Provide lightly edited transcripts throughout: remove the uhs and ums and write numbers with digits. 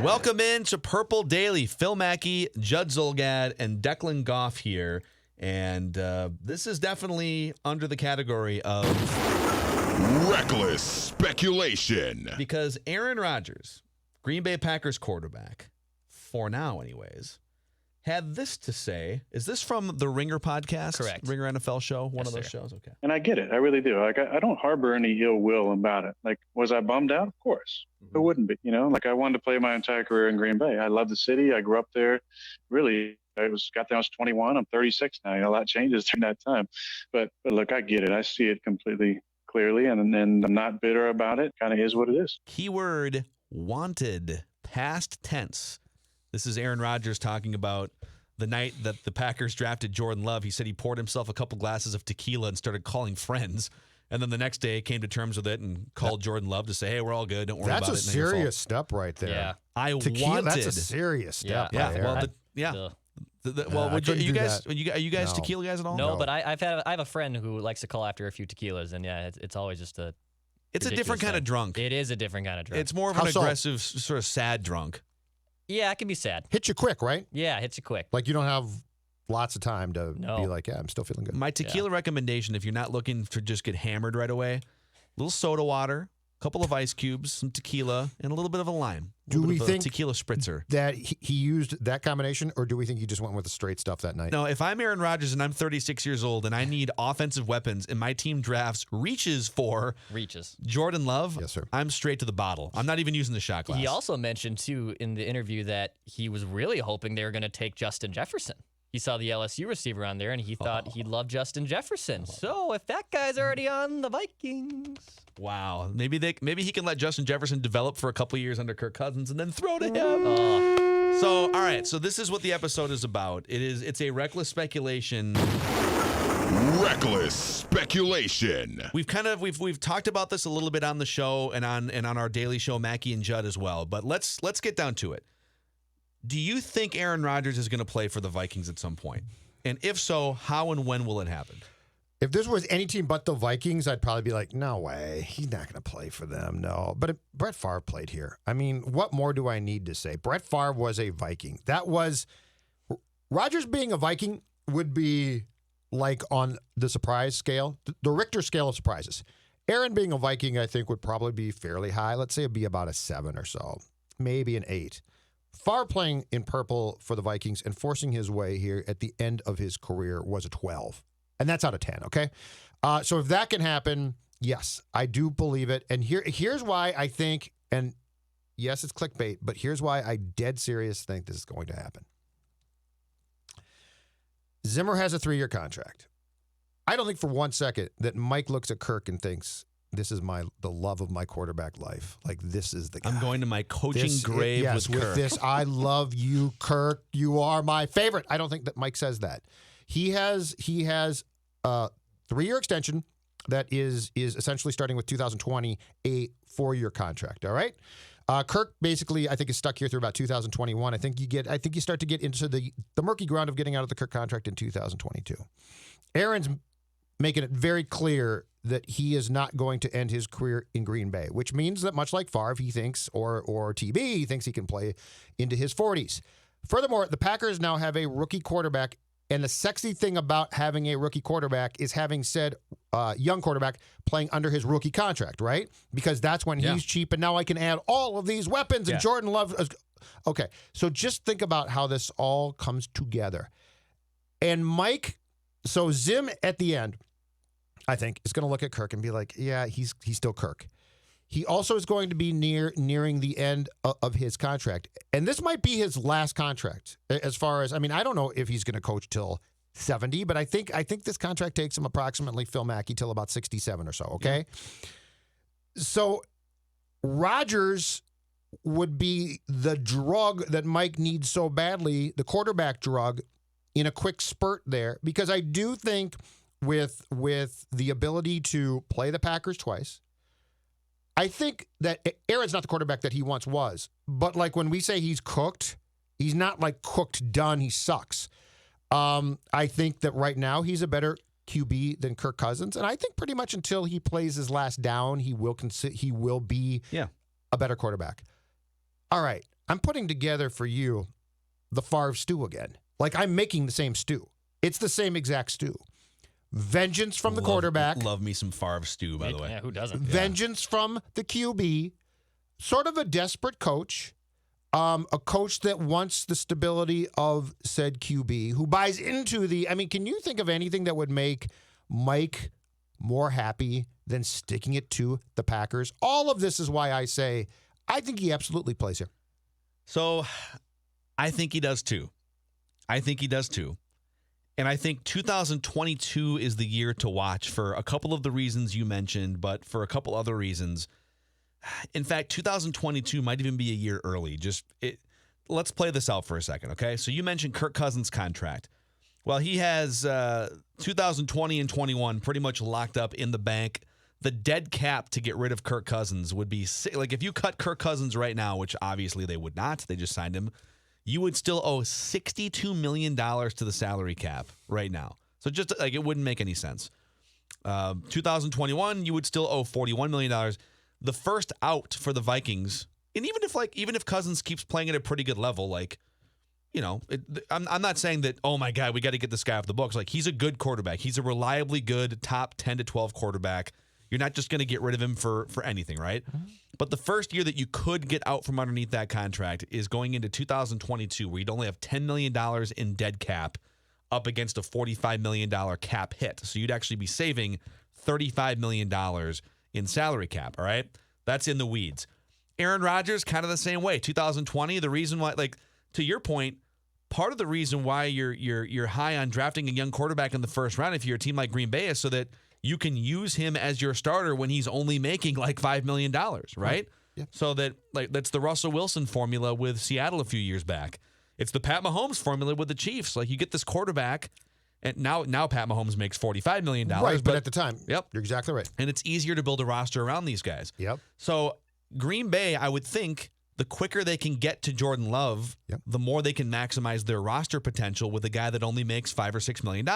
Welcome in to Purple Daily. Phil Mackey, Judd Zulgad, and Declan Goff here. And this is definitely under the category of reckless speculation. Because Aaron Rodgers, Green Bay Packers quarterback, for now anyways, had this to say. Is this from the Ringer podcast? Correct. Ringer NFL show? One Yes, of those sir. shows? Okay. And I get it. I really do. Like, I don't harbor any ill will about it. Like, was I bummed out? Of course. Who wouldn't be? You know, like I wanted to play my entire career in Green Bay. I love the city. I grew up there. Really, got there when I was 21. I'm 36 now. You know, a lot changes during that time. But look, I get it. I see it completely clearly, and I'm not bitter about it. Kind of is what it is. Keyword wanted, past tense. This is Aaron Rodgers talking about the night that the Packers drafted Jordan Love. He said he poured himself a couple glasses of tequila and started calling friends. And then the next day came to terms with it and called Jordan Love to say, hey, we're all good. Don't worry about it. That's a serious step right there. Yeah. Tequila, wanted. that's a serious step. Yeah. right Yeah. there. Well, I would couldn't you do guys? that. Are you guys No. tequila guys at all? No, but I have a friend who likes to call after a few tequilas, and yeah, it's always just a. It's a different kind of drunk. It is a different kind of drunk. It's more of How an so? aggressive, sort of sad drunk. Yeah, it can be sad. Hit you quick, right? Yeah, it hits you quick. Like you don't have lots of time to No. be like, yeah, I'm still feeling good. My tequila recommendation, if you're not looking to just get hammered right away, a little soda water, a couple of ice cubes, some tequila, and a little bit of a lime. Do we of a think tequila spritzer? that he used that combination, or do we think he just went with the straight stuff that night? No, if I'm Aaron Rodgers and I'm 36 years old and I need offensive weapons and my team drafts reaches for Jordan Love, Yes, sir. I'm straight to the bottle. I'm not even using the shot glass. He also mentioned, too, in the interview that he was really hoping they were going to take Justin Jefferson. He saw the LSU receiver on there, and he thought he'd love Justin Jefferson. So if that guy's already on the Vikings. Wow. Maybe he can let Justin Jefferson develop for a couple years under Kirk Cousins and then throw to him. So, all right. So this is what the episode is about. It's a reckless speculation. Reckless speculation. We've talked about this a little bit on the show and on our daily show, Mackey and Judd as well. But let's get down to it. Do you think Aaron Rodgers is going to play for the Vikings at some point? And if so, how and when will it happen? If this was any team but the Vikings, I'd probably be like, no way. He's not going to play for them. No. But Brett Favre played here. I mean, what more do I need to say? Brett Favre was a Viking. Rodgers being a Viking would be like on the surprise scale, the Richter scale of surprises. Aaron being a Viking, I think, would probably be fairly high. Let's say it'd be about a 7 or so, maybe an 8. Favre playing in purple for the Vikings and forcing his way here at the end of his career was a 12. And that's out of 10, okay? So if that can happen, yes, I do believe it. And here's why I think, and yes, it's clickbait, but here's why I dead serious think this is going to happen. Zimmer has a 3-year contract. I don't think for 1 second that Mike looks at Kirk and thinks, this is the love of my quarterback life. Like, this is the guy. I'm going to my coaching grave with Kirk. This, I love you, Kirk. You are my favorite. I don't think that Mike says that. He has a 3-year extension that is essentially starting with 2020, a 4-year contract. All right. Kirk basically, I think, is stuck here through about 2021. I think you start to get into the murky ground of getting out of the Kirk contract in 2022. Aaron's making it very clear that he is not going to end his career in Green Bay, which means that much like Favre, he thinks, or TB, he thinks he can play into his 40s. Furthermore, the Packers now have a rookie quarterback, and the sexy thing about having a rookie quarterback is having said young quarterback playing under his rookie contract, right? Because that's when he's cheap, and now I can add all of these weapons, and Jordan Love. Okay, so just think about how this all comes together. And Mike, so Zim at the end, I think, is going to look at Kirk and be like, yeah, he's still Kirk. He also is going to be nearing the end of his contract. And this might be his last contract as far as, I mean, I don't know if he's going to coach till 70, but I think this contract takes him approximately, Phil Mackey, till about 67 or so, okay? Yeah. So Rodgers would be the drug that Mike needs so badly, the quarterback drug, in a quick spurt there, because I do think with the ability to play the Packers twice, I think that Aaron's not the quarterback that he once was. But like when we say he's cooked, he's not like cooked done. He sucks. I think that right now he's a better QB than Kirk Cousins, and I think pretty much until he plays his last down, he will be a better quarterback. All right, I'm putting together for you the Favre stew again. Like, I'm making the same stew. It's the same exact stew. Vengeance from the quarterback. Love me some Favre stew, by the way. Yeah, who doesn't? Vengeance from the QB. Sort of a desperate coach. A coach that wants the stability of said QB, who buys into the... I mean, can you think of anything that would make Mike more happy than sticking it to the Packers? All of this is why I say I think he absolutely plays here. So I think he does too. And I think 2022 is the year to watch for a couple of the reasons you mentioned, but for a couple other reasons. In fact, 2022 might even be a year early. Let's play this out for a second, okay? So you mentioned Kirk Cousins' contract. Well, he has 2020 and 21 pretty much locked up in the bank. The dead cap to get rid of Kirk Cousins would be, like, if you cut Kirk Cousins right now, which obviously they would not, they just signed him, you would still owe $62 million to the salary cap right now. So just like it wouldn't make any sense. 2021, you would still owe $41 million. The first out for the Vikings, and even if Cousins keeps playing at a pretty good level, like, you know, I'm not saying that, oh my God, we got to get this guy off the books. Like, he's a good quarterback. He's a reliably good top 10 to 12 quarterback. You're not just going to get rid of him for anything, right? Mm-hmm. But the first year that you could get out from underneath that contract is going into 2022, where you'd only have $10 million in dead cap up against a $45 million cap hit. So you'd actually be saving $35 million in salary cap, all right? That's in the weeds. Aaron Rodgers, kind of the same way. 2020, the reason why, like, to your point, part of the reason why you're high on drafting a young quarterback in the first round if you're a team like Green Bay is so that you can use him as your starter when he's only making like $5 million, right? Yeah. So that's the Russell Wilson formula with Seattle a few years back. It's the Pat Mahomes formula with the Chiefs. Like, you get this quarterback, and now Pat Mahomes makes $45 million. Right, but at the time, yep, you're exactly right. And it's easier to build a roster around these guys. Yep. So Green Bay, I would think, the quicker they can get to Jordan Love, the more they can maximize their roster potential with a guy that only makes $5 or $6 million.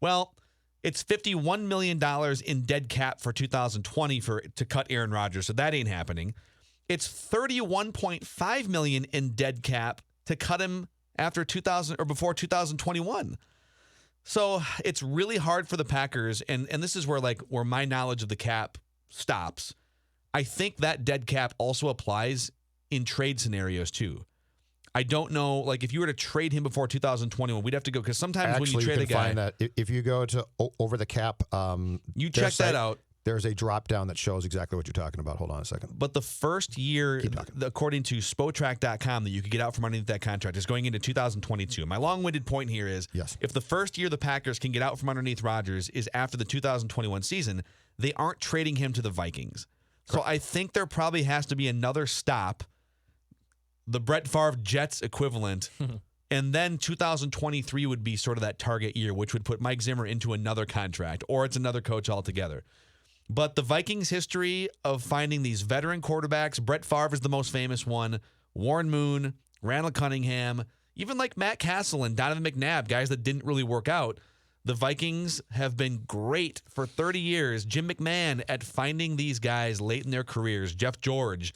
Well, it's $51 million in dead cap for 2020 to cut Aaron Rodgers, so that ain't happening. It's $31.5 million in dead cap to cut him after 2000 or before 2021. So it's really hard for the Packers, and this is where my knowledge of the cap stops. I think that dead cap also applies in trade scenarios too. I don't know, like, if you were to trade him before 2021, we'd have to go, because sometimes when you trade a guy, find that if you go to over the cap, you check that out. There's a drop down that shows exactly what you're talking about. Hold on a second. But the first year, according to Spotrac.com, that you could get out from underneath that contract is going into 2022. My long-winded point here is, if the first year the Packers can get out from underneath Rodgers is after the 2021 season, they aren't trading him to the Vikings. So I think there probably has to be another stop, the Brett Favre Jets equivalent, and then 2023 would be sort of that target year, which would put Mike Zimmer into another contract, or it's another coach altogether. But the Vikings' history of finding these veteran quarterbacks, Brett Favre is the most famous one, Warren Moon, Randall Cunningham, even like Matt Castle and Donovan McNabb, guys that didn't really work out. The Vikings have been great for 30 years. Jim McMahon at finding these guys late in their careers, Jeff George,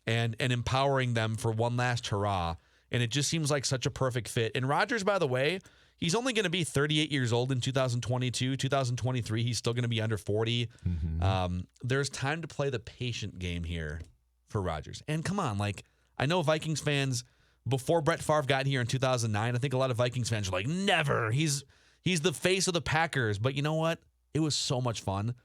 and empowering them for one last hurrah. And it just seems like such a perfect fit. And Rodgers, by the way, he's only going to be 38 years old in 2022. 2023, he's still going to be under 40. Mm-hmm. There's time to play the patient game here for Rodgers. And come on, like, I know Vikings fans, before Brett Favre got here in 2009, I think a lot of Vikings fans are like, never. He's the face of the Packers. But you know what? It was so much fun.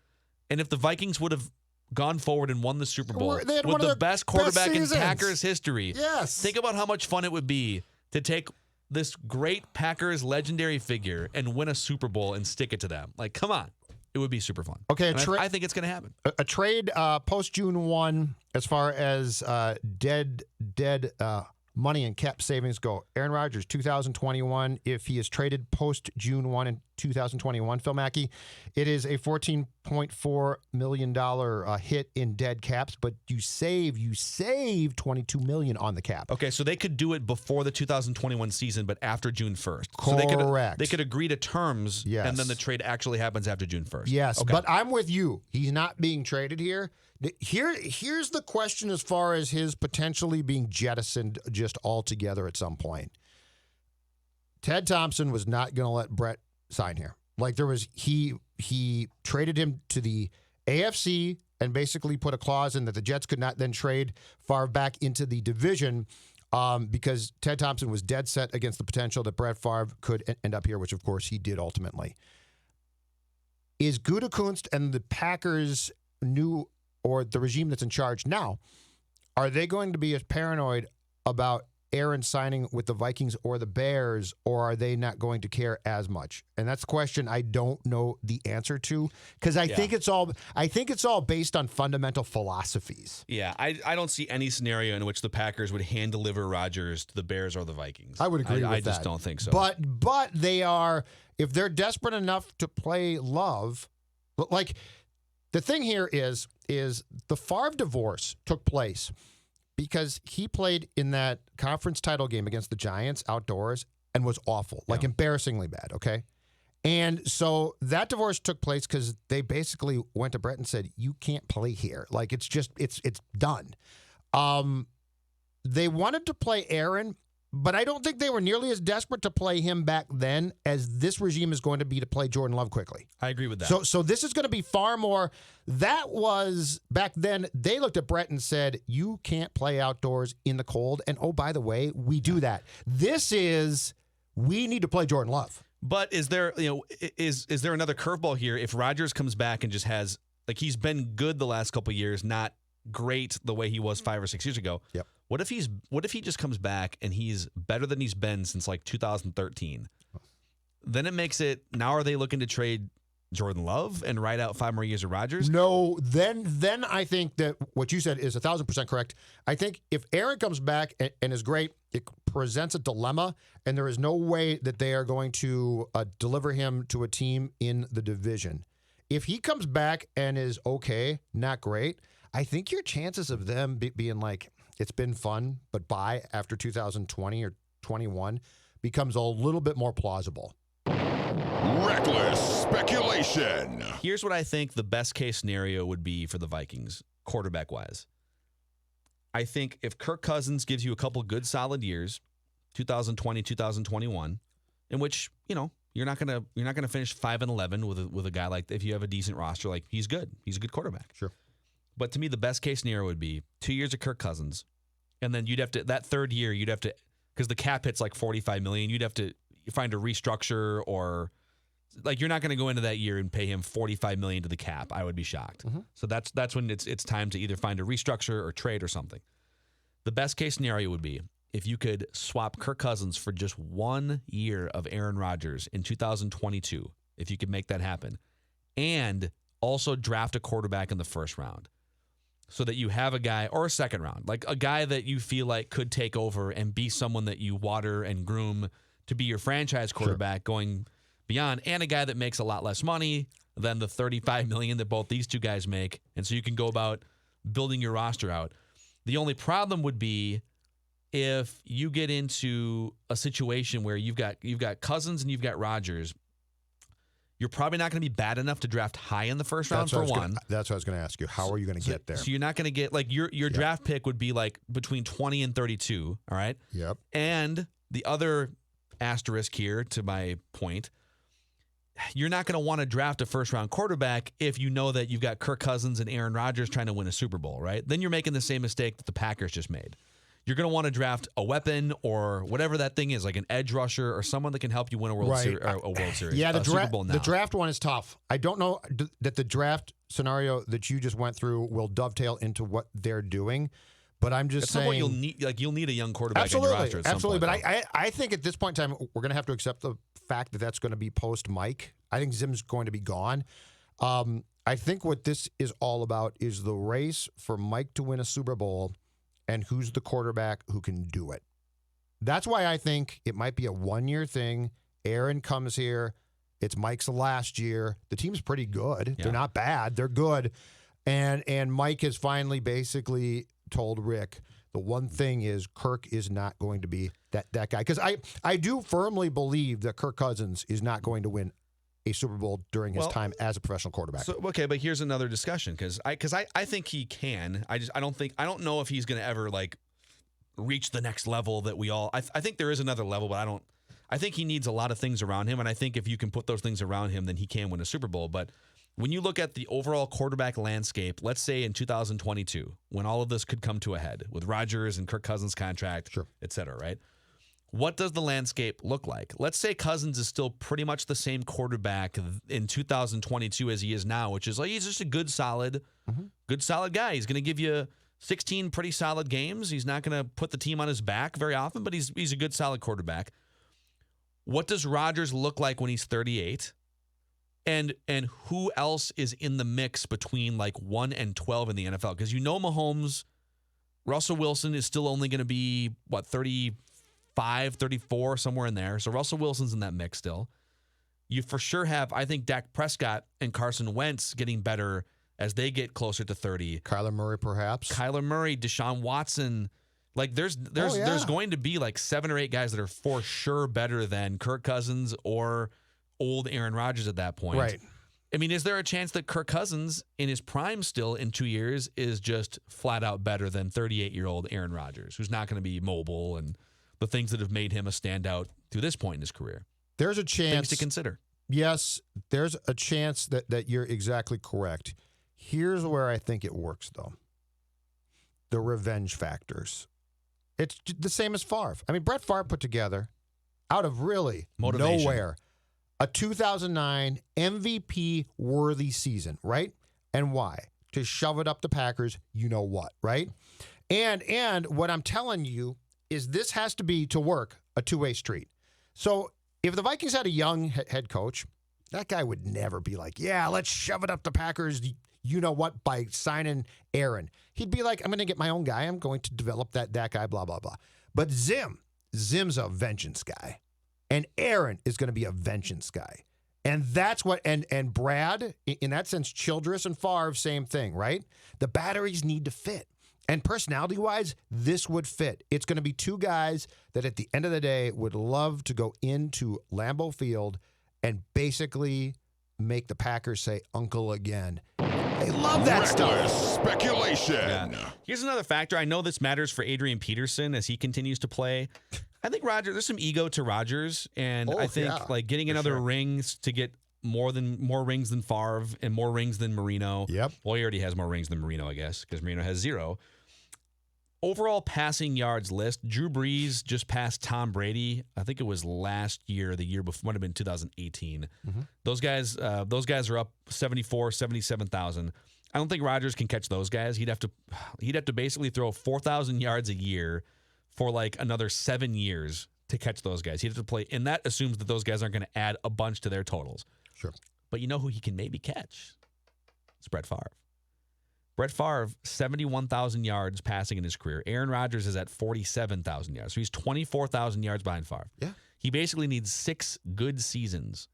And if the Vikings would have gone forward and won the Super Bowl with the best quarterback in Packers history, think about how much fun it would be to take this great Packers legendary figure and win a Super Bowl and stick it to them. Like, come on. It would be super fun. Okay, I think it's going to happen. A trade post-June 1 as far as dead money and cap savings go. Aaron Rodgers, 2021, if he is traded post-June 1 in 2021, Phil Mackey. It is a $14.4 million hit in dead caps, but you save $22 million on the cap. Okay, so they could do it before the 2021 season, but after June 1st. Correct. So they could agree to terms, and then the trade actually happens after June 1st. Yes, okay. but I'm with you. He's not being traded here. Here's the question as far as his potentially being jettisoned just altogether at some point. Ted Thompson was not going to let Brett sign here. Like he traded him to the AFC and basically put a clause in that the Jets could not then trade Favre back into the division because Ted Thompson was dead set against the potential that Brett Favre could end up here, which of course he did ultimately. Is Gutekunst and the Packers or the regime that's in charge now, are they going to be as paranoid about Aaron signing with the Vikings or the Bears, or are they not going to care as much? And that's a question I don't know the answer to, because I think it's all based on fundamental philosophies. Yeah, I don't see any scenario in which the Packers would hand deliver Rodgers to the Bears or the Vikings. I would agree with that. I just don't think so. But they are, if they're desperate enough to play Love, like the thing here is the Favre divorce took place because he played in that conference title game against the Giants outdoors and was awful, like embarrassingly bad, okay? And so that divorce took place because they basically went to Brett and said, you can't play here. Like, it's done. They wanted to play Aaron, but I don't think they were nearly as desperate to play him back then as this regime is going to be to play Jordan Love quickly. I agree with that. So this is going to be far more. That was back then. They looked at Brett and said, "You can't play outdoors in the cold." And oh, by the way, we do that. This is we need to play Jordan Love. But is there is there another curveball here? If Rodgers comes back and just has like he's been good the last couple of years, not great the way he was 5 or 6 years ago. Yep. What if he just comes back and he's better than he's been since like 2013? Then it makes it, now are they looking to trade Jordan Love and ride out 5 more years of Rodgers? No, then I think that what you said is 1,000% correct. I think if Aaron comes back and is great, it presents a dilemma, and there is no way that they are going to deliver him to a team in the division. If he comes back and is okay, not great, I think your chances of them being like, it's been fun, but bye after 2020 or 21 becomes a little bit more plausible. Reckless speculation. Here's what I think the best case scenario would be for the Vikings, quarterback-wise. I think if Kirk Cousins gives you a couple good solid years, 2020, 2021, in which, you're not gonna finish 5-11 with a guy like, if you have a decent roster, like he's good. He's a good quarterback. Sure. But to me, the best case scenario would be 2 years of Kirk Cousins, and then you'd have to, that third year, because the cap hits like $45 million, you'd have to find a restructure, or like you're not going to go into that year and pay him $45 million to the cap. I would be shocked. Mm-hmm. So that's when it's time to either find a restructure or trade or something. The best case scenario would be if you could swap Kirk Cousins for just 1 year of Aaron Rodgers in 2022, if you could make that happen, and also draft a quarterback in the first round. So that you have a guy, or a second round, like a guy that you feel like could take over and be someone that you water and groom to be your franchise quarterback going beyond, and a guy that makes a lot less money than the $35 million that both these two guys make. And so you can go about building your roster out. The only problem would be if you get into a situation where you've got Cousins and you've got Rodgers. You're probably not going to be bad enough to draft high in the first round for one. That's what I was going to ask you. How are you going to get there? So you're not going to get, like, your draft pick would be like between 20 and 32, all right? Yep. And the other asterisk here, to my point, you're not going to want to draft a first-round quarterback if you know that you've got Kirk Cousins and Aaron Rodgers trying to win a Super Bowl, right? Then you're making the same mistake that the Packers just made. You're going to want to draft a weapon or whatever that thing is, like an edge rusher or someone that can help you win a World Series. Yeah, Super Bowl now. The draft one is tough. I don't know that the draft scenario that you just went through will dovetail into what they're doing, but I'm just saying you'll need a young quarterback on your roster at some absolutely. point. But I think at this point in time we're going to have to accept the fact that that's going to be post Mike. I think Zim's going to be gone. I think what this is all about is the race for Mike to win a Super Bowl. And who's the quarterback who can do it? That's why I think it might be a 1-year thing. Aaron comes here, It's Mike's last year. The team's pretty good. Yeah. They're not bad. They're good. And Mike has finally basically told Rick the one thing is Kirk is not going to be that guy. Because I do firmly believe that Kirk Cousins is not going to win a Super Bowl during his time as a professional quarterback. So, okay, but here's another discussion because I think he can. I don't know if he's going to ever like reach the next level that we all. I think there is another level, but I think he needs a lot of things around him, and I think if you can put those things around him, then he can win a Super Bowl. But when you look at the overall quarterback landscape, let's say in 2022, when all of this could come to a head with Rodgers and Kirk Cousins' contract, et cetera, right? What does the landscape look like? Let's say Cousins is still pretty much the same quarterback in 2022 as he is now, which is like he's just a good solid guy. He's going to give you 16 pretty solid games. He's not going to put the team on his back very often, but he's a good solid quarterback. What does Rodgers look like when he's 38? And who else is in the mix between like 1 and 12 in the NFL? Because Mahomes, Russell Wilson is still only going to be, 35, 34, somewhere in there. So Russell Wilson's in that mix still. You for sure have, I think, Dak Prescott and Carson Wentz getting better as they get closer to 30. Kyler Murray, perhaps. Kyler Murray, Deshaun Watson. Like there's going to be like 7 or 8 guys that are for sure better than Kirk Cousins or old Aaron Rodgers at that point. Right. I mean, is there a chance that Kirk Cousins in his prime still in 2 years is just flat out better than 38-year-old Aaron Rodgers, who's not going to be mobile and the things that have made him a standout to this point in his career? There's a chance. Things to consider. Yes, there's a chance that you're exactly correct. Here's where I think it works, though. The revenge factors. It's the same as Favre. I mean, Brett Favre put together, out of really Motivation. nowhere, a 2009 MVP-worthy season, right? And why? To shove it up the Packers, you know what, right? And what I'm telling you is this has to be, to work, a two-way street. So if the Vikings had a young head coach, that guy would never be like, yeah, let's shove it up the Packers, you know what, by signing Aaron. He'd be like, I'm going to get my own guy. I'm going to develop that guy, blah, blah, blah. But Zim's a vengeance guy. And Aaron is going to be a vengeance guy. And that's what, and Brad, in that sense, Childress and Favre, same thing, right? The batteries need to fit. And personality-wise, this would fit. It's going to be 2 guys that at the end of the day would love to go into Lambeau Field and basically make the Packers say uncle again. They love that Reckless stuff. speculation. Yeah. Here's another factor. I know this matters for Adrian Peterson as he continues to play. I think there's some ego to Rodgers, and I think like getting another rings to get more rings than Favre and more rings than Marino. Yep. Well, he already has more rings than Marino, I guess, because Marino has 0. Overall passing yards list, Drew Brees just passed Tom Brady. I think it was last year, the year before, might have been 2018. Mm-hmm. Those guys are up 74, 77,000. I don't think Rodgers can catch those guys. He'd have to basically throw 4,000 yards a year for like another 7 years to catch those guys. He'd have to play, and that assumes that those guys aren't going to add a bunch to their totals. Sure. But you know who he can maybe catch? It's Brett Favre. Brett Favre, 71,000 yards passing in his career. Aaron Rodgers is at 47,000 yards. So he's 24,000 yards behind Favre. Yeah. He basically needs 6 good seasons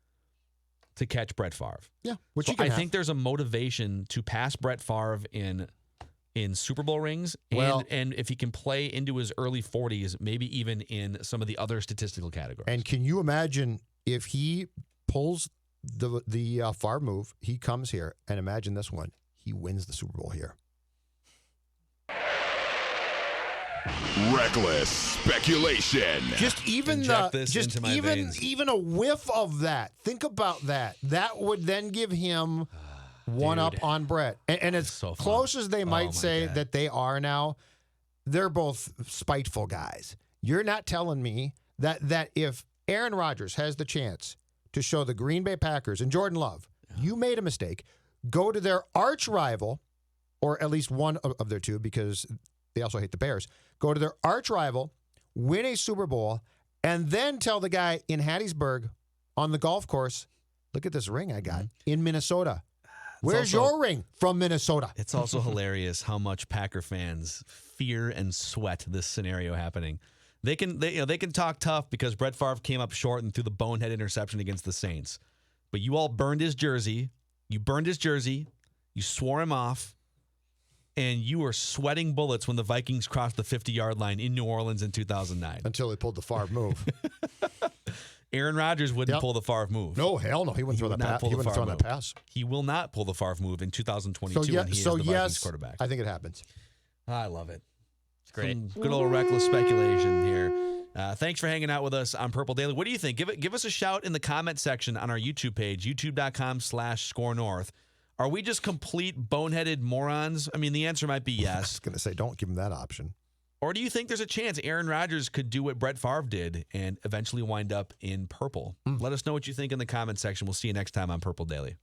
to catch Brett Favre. Yeah. Which so I think there's a motivation to pass Brett Favre in Super Bowl rings, and if he can play into his early 40s, maybe even in some of the other statistical categories. And can you imagine if he pulls the Favre move, he comes here, and imagine this one. He wins the Super Bowl here. Reckless speculation. Just even Inject this into my veins. even a whiff of that. Think about that. That would then give him one up on Brett. And as so fun. close as they might my say God. that they are now, they're both spiteful guys. You're not telling me that if Aaron Rodgers has the chance to show the Green Bay Packers and Jordan Love, you made a mistake, go to their arch rival, or at least one of their two, because they also hate the Bears, go to their arch rival, win a Super Bowl, and then tell the guy in Hattiesburg on the golf course, look at this ring I got in Minnesota. Where's your ring? From Minnesota. It's also hilarious how much Packer fans fear and sweat this scenario happening. They can talk tough because Brett Favre came up short and threw the bonehead interception against the Saints. but you all burned his jersey. You burned his jersey. You swore him off. And you were sweating bullets when the Vikings crossed the 50-yard line in New Orleans in 2009. Until they pulled the Favre move. Aaron Rodgers wouldn't pull the Favre move. No, hell no. He wouldn't throw that pass. He wouldn't throw that pass. He will not pull the Favre move in 2022 when he is the Vikings quarterback. I think it happens. I love it. It's great. Some good old reckless speculation here. Thanks for hanging out with us on Purple Daily. What do you think? Give us a shout in the comment section on our YouTube page, youtube.com/scorenorth. Are we just complete boneheaded morons? I mean, the answer might be I yes. was going to say, don't give him that option. Or do you think there's a chance Aaron Rodgers could do what Brett Favre did and eventually wind up in purple? Let us know what you think in the comment section. We'll see you next time on Purple Daily.